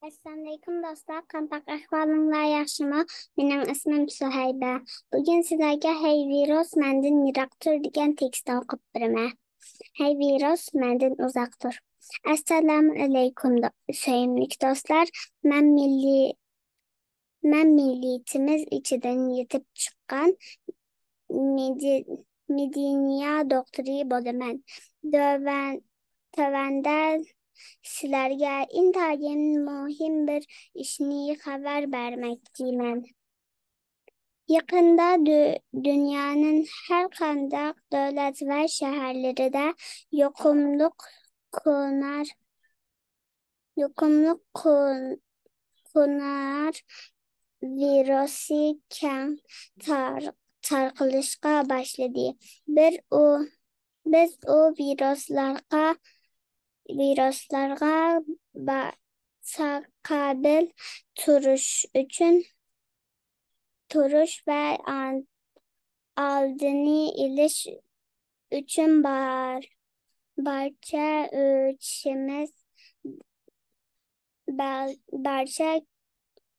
Assalamu alaikum dostlar. Qanday ahvolinglar, yaxshimi? Mening ismim Suhayba. Bugun sizlarga Hey virus mendan yiroqdir degan tekstni o'qib beraman. Hey virus mendan uzoqdir. Assalomu alaykum sevimli do'stlar. Men millatimiz ichidan yetib chiqqan mediniya doktori bo'laman. Tövəndə sizlərə intayın mühim bir işni xəbər verməkdəyəm. Yakında dünyanın her kandak devlet ve şehirleri de yokumluk konar virüsü tarqalışqa başladı. Biz o viruslarga qabil turuş ve aldığını iliş üçün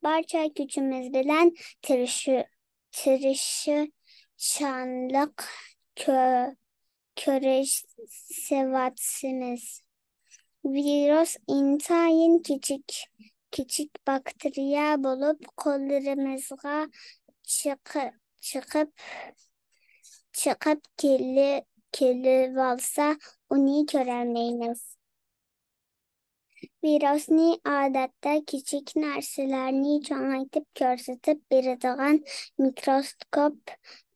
barça gücümüz bilen tırışçanlık körüşsevatsınız. Virüs intayın küçük bakteriya bulup kollarımızga çıkıp kelip alsa onu göremeyiniz. Virüsni adette küçük narsalarni çoğaltıp gösterip beradigan mikroskop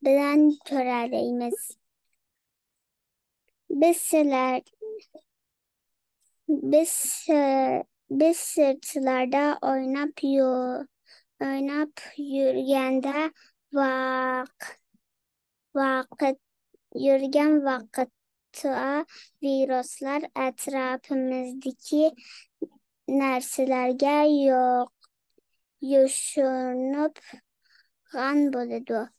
bilen görələyimiz. Biz sırtlarda oynap yürüyende vakitte virüsler etrafımızdaki narsalarga yoşunup gan boludu.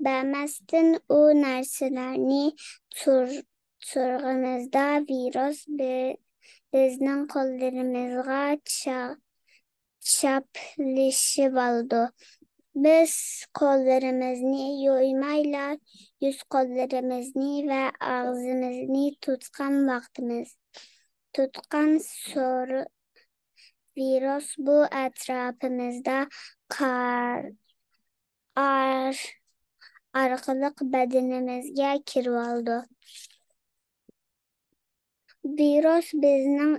Bəməsdən o narsalarni turğumuzda virüs bizning qo'llarimizga chaplashib oldi. Biz qo'llarimizni yuvmayla yuz-qo'llarimizni va og'zimizni tutgan so'ri virus bu etrafımızda arqalıq bedenimizge kirib oldu. Virüs bizning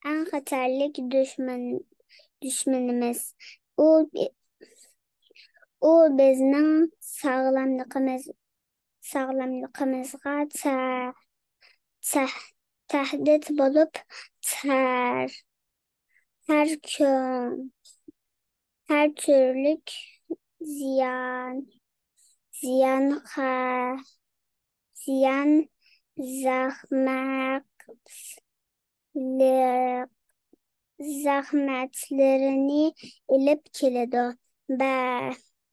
en xatarlik düşmanımız. O bizning sağlamlığımızga tehdit bulup her türlük ziyan zahmetlerini ilip keledi.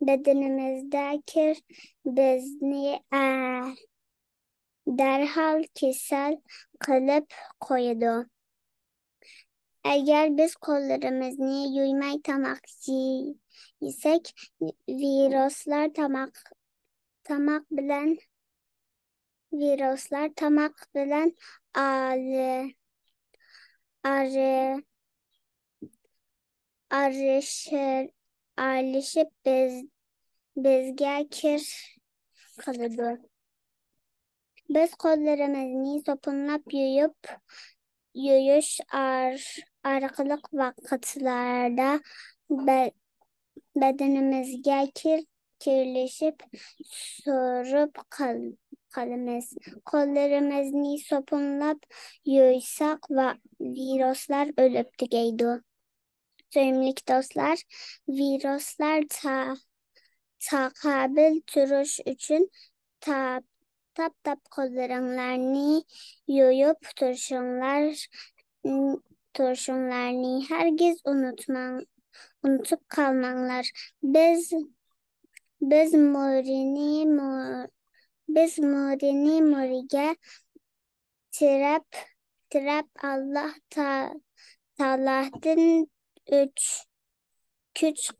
Bedenimizdeki bizni derhal kesel kılıp koydu. Eğer biz kollarımızı yuymay tamak yesek, virüsler tamak bilen arışıp bizge kir kalıdı. Biz kollarımızı sopunlap yuyuş arkalık vakitlarda bedenimizge kirleşip sorup kalımız. Kollarımızı sopunlap yuysak ve virüsler ölüp tükeydi. Sevimli dostlar, virüsler takabil turuş üçün tap kollarını yuyup turşunlarını herkes unutup kalmanlar. Biz morini moriga biriktirip Allah Ta'alardan üç güç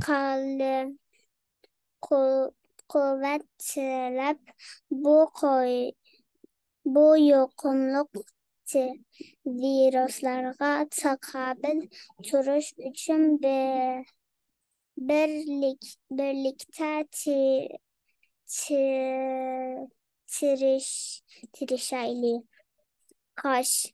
kuvvet tilep bu yoqumluq viruslarga taqabil turuş üçün birlikte tirişayli. Kaş.